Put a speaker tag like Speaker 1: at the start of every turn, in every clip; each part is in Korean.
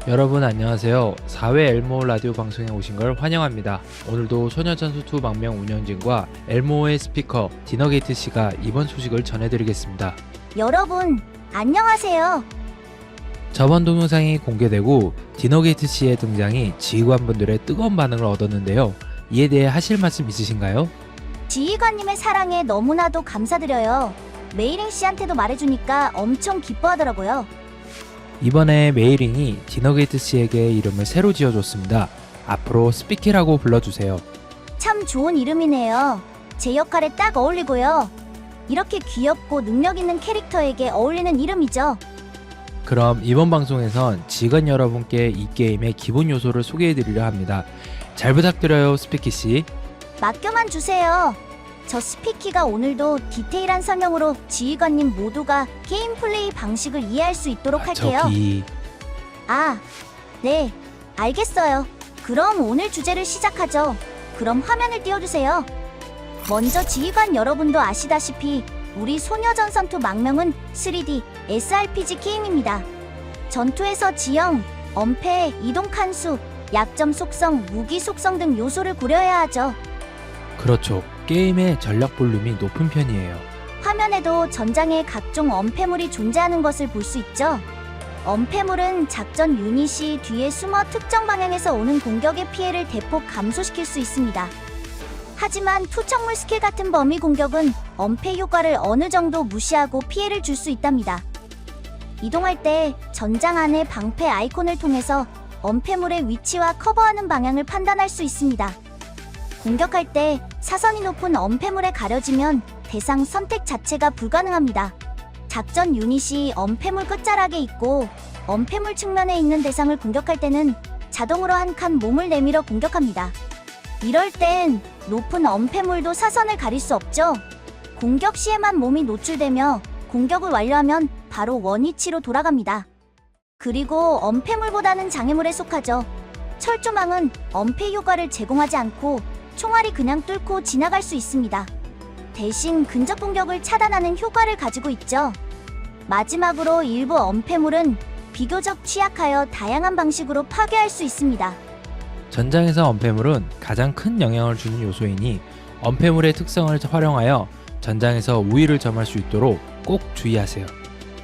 Speaker 1: 여러분 안녕하세요. 4회 엘모 라디오 방송에 오신 걸 환영합니다. 오늘도 소녀전투 망명 운영진과 엘모의 스피커 디너게이트 씨가 이번 소식을 전해드리겠습니다.
Speaker 2: 여러분, 안녕하세요.
Speaker 1: 저번 동영상이 공개되고 디너게이트 씨의 등장이 지휘관분들의 뜨거운 반응을 얻었는데요. 이에 대해 하실 말씀 있으신가요?
Speaker 2: 지휘관님의 사랑에 너무나도 감사드려요. 메이링 씨한테도 말해주니까 엄청 기뻐하더라고요.
Speaker 1: 이번에 메이링이 디너게이트 씨에게 이름을 새로 지어줬습니다. 앞으로 스피키라고 불러주세요.
Speaker 2: 참 좋은 이름이네요. 제 역할에 딱 어울리고요. 이렇게 귀엽고 능력 있는 캐릭터에게 어울리는 이름이죠.
Speaker 1: 그럼 이번 방송에선 지휘관 여러분께 이 게임의 기본 요소를 소개해드리려 합니다. 잘 부탁드려요, 스피키씨.
Speaker 2: 맡겨만 주세요. 저 스피키가 오늘도 디테일한 설명으로 지휘관님 모두가 게임 플레이 방식을 이해할 수 있도록 할게요. 네, 알겠어요. 그럼 오늘 주제를 시작하죠. 그럼 화면을 띄워주세요. 먼저 지휘관 여러분도 아시다시피 우리 소녀전선투 망명은 3D SRPG 게임입니다. 전투에서 지형, 엄폐, 이동 칸수, 약점 속성, 무기 속성 등 요소를 고려해야 하죠.
Speaker 1: 그렇죠. 게임의 전략 볼륨이 높은 편이에요.
Speaker 2: 화면에도 전장에 각종 엄폐물이 존재하는 것을 볼 수 있죠. 엄폐물은 작전 유닛이 뒤에 숨어 특정 방향에서 오는 공격의 피해를 대폭 감소시킬 수 있습니다. 하지만 투척물 스킬 같은 범위 공격은 엄폐 효과를 어느 정도 무시하고 피해를 줄 수 있답니다. 이동할 때 전장 안의 방패 아이콘을 통해서 엄폐물의 위치와 커버하는 방향을 판단할 수 있습니다. 공격할 때 사선이 높은 엄폐물에 가려지면 대상 선택 자체가 불가능합니다. 작전 유닛이 엄폐물 끝자락에 있고 엄폐물 측면에 있는 대상을 공격할 때는 자동으로 한 칸 몸을 내밀어 공격합니다. 이럴 땐 높은 엄폐물도 사선을 가릴 수 없죠. 공격 시에만 몸이 노출되며 공격을 완료하면 바로 원위치로 돌아갑니다. 그리고 엄폐물보다는 장애물에 속하죠. 철조망은 엄폐 효과를 제공하지 않고 총알이 그냥 뚫고 지나갈 수 있습니다. 대신 근접 공격을 차단하는 효과를 가지고 있죠. 마지막으로 일부 엄폐물은 비교적 취약하여 다양한 방식으로 파괴할 수 있습니다.
Speaker 1: 전장에서 엄폐물은 가장 큰 영향을 주는 요소이니 엄폐물의 특성을 활용하여 전장에서 우위를 점할 수 있도록 꼭 주의하세요.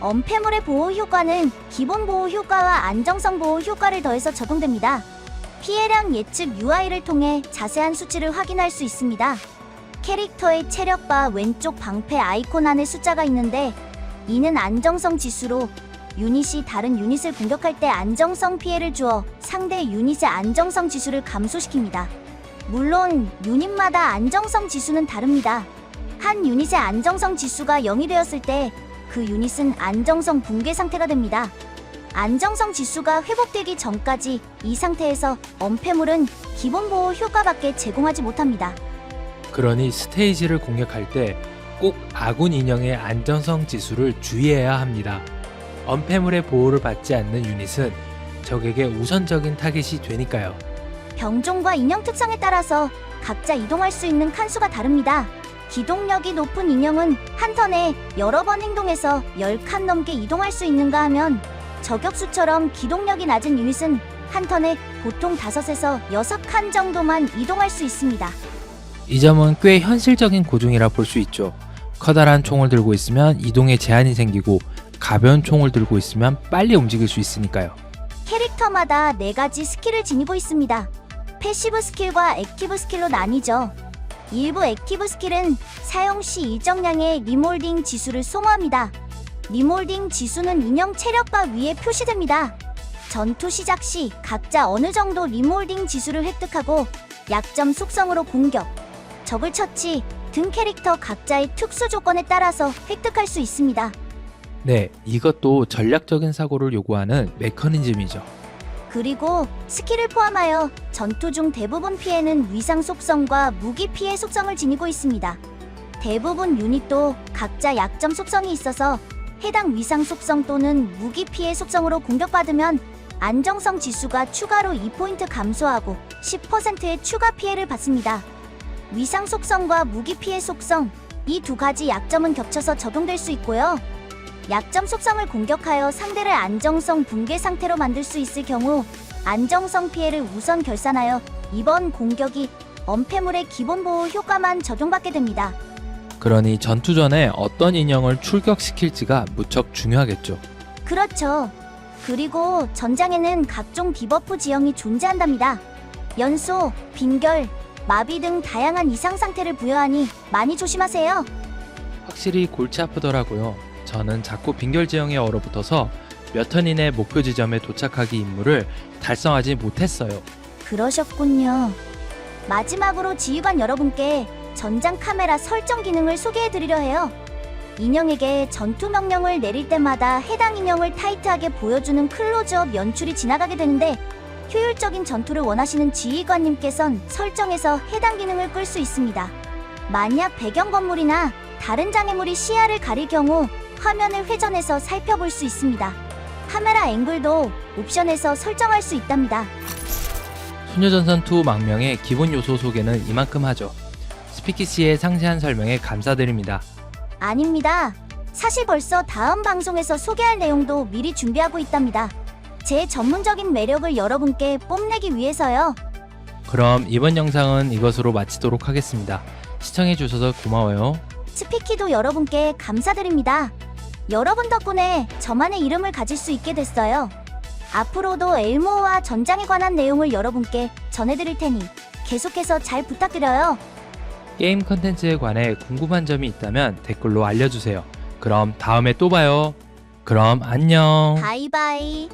Speaker 2: 엄폐물의 보호 효과는 기본 보호 효과와 안정성 보호 효과를 더해서 적용됩니다. 피해량 예측 UI를 통해 자세한 수치를 확인할 수 있습니다. 캐릭터의 체력바 왼쪽 방패 아이콘 안에 숫자가 있는데 이는 안정성 지수로 유닛이 다른 유닛을 공격할 때 안정성 피해를 주어 상대 유닛의 안정성 지수를 감소시킵니다. 물론 유닛마다 안정성 지수는 다릅니다. 한 유닛의 안정성 지수가 0이 되었을 때 그 유닛은 안정성 붕괴 상태가 됩니다. 안정성 지수가 회복되기 전까지 이 상태에서 엄폐물은 기본 보호 효과밖에 제공하지 못합니다.
Speaker 1: 그러니 스테이지를 공략할 때 꼭 아군 인형의 안정성 지수를 주의해야 합니다. 엄폐물의 보호를 받지 않는 유닛은 적에게 우선적인 타겟이 되니까요.
Speaker 2: 병종과 인형 특성에 따라서 각자 이동할 수 있는 칸수가 다릅니다. 기동력이 높은 인형은 한 턴에 여러 번 행동해서 10칸 넘게 이동할 수 있는가 하면 저격수처럼 기동력이 낮은 유닛은 한 턴에 보통 5에서 6칸 정도만 이동할 수 있습니다.
Speaker 1: 이 점은 꽤 현실적인 고증이라 볼 수 있죠. 커다란 총을 들고 있으면 이동에 제한이 생기고 가벼운 총을 들고 있으면 빨리 움직일 수 있으니까요.
Speaker 2: 캐릭터마다 4가지 스킬을 지니고 있습니다. 패시브 스킬과 액티브 스킬로 나뉘죠. 일부 액티브 스킬은 사용 시 일정량의 리몰딩 지수를 소모합니다. 리몰딩 지수는 인형 체력바 위에 표시됩니다. 전투 시작 시 각자 어느 정도 리몰딩 지수를 획득하고 약점 속성으로 공격, 적을 처치 등 캐릭터 각자의 특수 조건에 따라서 획득할 수 있습니다.
Speaker 1: 네, 이것도 전략적인 사고를 요구하는 메커니즘이죠.
Speaker 2: 그리고 스킬을 포함하여 전투 중 대부분 피해는 위상 속성과 무기 피해 속성을 지니고 있습니다. 대부분 유닛도 각자 약점 속성이 있어서 해당 위상 속성 또는 무기 피해 속성으로 공격받으면 안정성 지수가 추가로 2포인트 감소하고 10%의 추가 피해를 받습니다. 위상 속성과 무기 피해 속성, 이 두 가지 약점은 겹쳐서 적용될 수 있고요. 약점 속성을 공격하여 상대를 안정성 붕괴 상태로 만들 수 있을 경우 안정성 피해를 우선 결산하여 이번 공격이 엄폐물의 기본 보호 효과만 적용받게 됩니다.
Speaker 1: 그러니 전투 전에 어떤 인형을 출격시킬지가 무척 중요하겠죠.
Speaker 2: 그렇죠. 그리고 전장에는 각종 디버프 지형이 존재한답니다. 연소, 빈결, 마비 등 다양한 이상 상태를 부여하니 많이 조심하세요.
Speaker 1: 확실히 골치 아프더라고요. 저는 자꾸 빈결 지형에 얼어붙어서 몇 턴 이내 목표 지점에 도착하기 임무를 달성하지 못했어요.
Speaker 2: 그러셨군요. 마지막으로 지휘관 여러분께 전장 카메라 설정 기능을 소개해드리려 해요. 인형에게 전투 명령을 내릴 때마다 해당 인형을 타이트하게 보여주는 클로즈업 연출이 지나가게 되는데 효율적인 전투를 원하시는 지휘관님께선 설정에서 해당 기능을 끌 수 있습니다. 만약 배경 건물이나 다른 장애물이 시야를 가릴 경우 화면을 회전해서 살펴볼 수 있습니다. 카메라 앵글도 옵션에서 설정할 수 있답니다.
Speaker 1: 소녀전선2 망명의 기본 요소 소개는 이만큼 하죠. 스피키씨의 상세한 설명에 감사드립니다.
Speaker 2: 아닙니다. 사실 벌써 다음 방송에서 소개할 내용도 미리 준비하고 있답니다. 제 전문적인 매력을 여러분께 뽐내기 위해서요.
Speaker 1: 그럼 이번 영상은 이것으로 마치도록 하겠습니다. 시청해주셔서 고마워요.
Speaker 2: 스피키도 여러분께 감사드립니다. 여러분 덕분에 저만의 이름을 가질 수 있게 됐어요. 앞으로도 엘모어와 전장에 관한 내용을 여러분께 전해드릴 테니 계속해서 잘 부탁드려요.
Speaker 1: 게임 컨텐츠에 관해 궁금한 점이 있다면 댓글로 알려주세요. 그럼 다음에 또 봐요. 그럼 안녕.
Speaker 2: 바이바이.